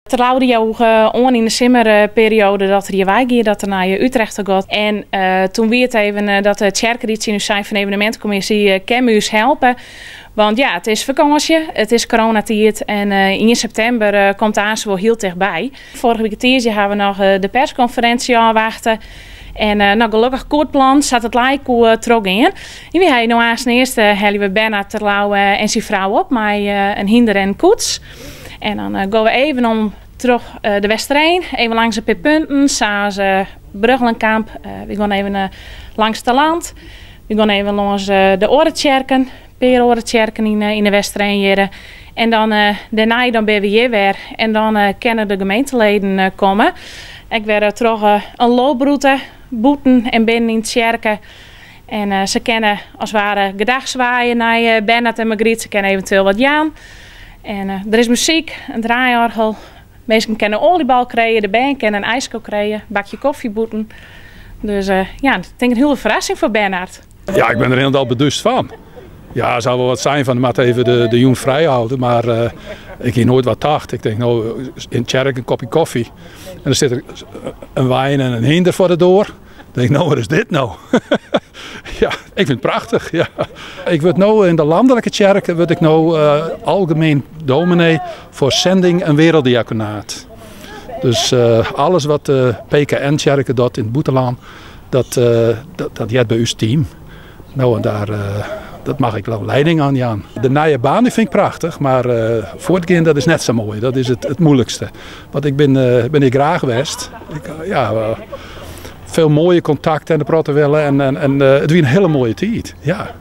Terwijl die ook on in de zomerperiode dat er hier wijgeer dat er naar Utrecht gaat. En toen weer het even dat de Tjerkeriet nu zijn van de evenementcommissie kan ons helpen. Want ja, het is vakantie, het is coronatijd en in september komt de aanstel heel dichtbij. Vorige week hebben we nog de persconferentie aanwachten. En nou, gelukkig kort plan zat het lijken terug in. En we hebben nou als eerste hebben we Bernard Terlouw en zijn vrouw op met een hinder en koets. En dan gaan we even om terug de Westereen, even langs de punten, zoals Bruggelenkamp. We gaan even langs het land. We gaan even langs de Orenkerken, Peerorenkerken in de Westereen. En dan daarna dan ben we hier weer. En dan kunnen de gemeenteleden komen. Ik werd terug een looproute, boeten en binnen in het kerken. En ze kennen als het ware gedagzwaaien naar Bernard en Margriet. Ze kennen eventueel wat Jaan. En er is muziek, een draaiorgel. Mensen kunnen oliebal krijgen, de band kan een ijskool krijgen, een bakje koffie boeten. Dus ja, ik denk een hele verrassing voor Bernard. Ja, ik ben er helemaal bewust van. Ja, het zou wel wat zijn van de mat even de jong vrij houden, maar ik heb nooit wat dacht. Ik denk nou, in het kerk een kopje koffie en dan zit er een wijn en een hinder voor de deur. Ik denk nou, wat is dit nou? Ja, ik vind het prachtig. Ja. Ik word nou in de landelijke kerk algemeen dominee voor zending en werelddiaconaat. Dus alles wat de PKN-kerken doet in het boeteland, dat jet bij uw team. Nou, en daar dat mag ik wel leiding aan, Jan. De nieuwe baan vind ik prachtig, maar voortgaan dat is net zo mooi. Dat is het moeilijkste. Want ik ben hier graag geweest. Veel mooie contacten en de praten willen en het was een hele mooie tijd. Ja.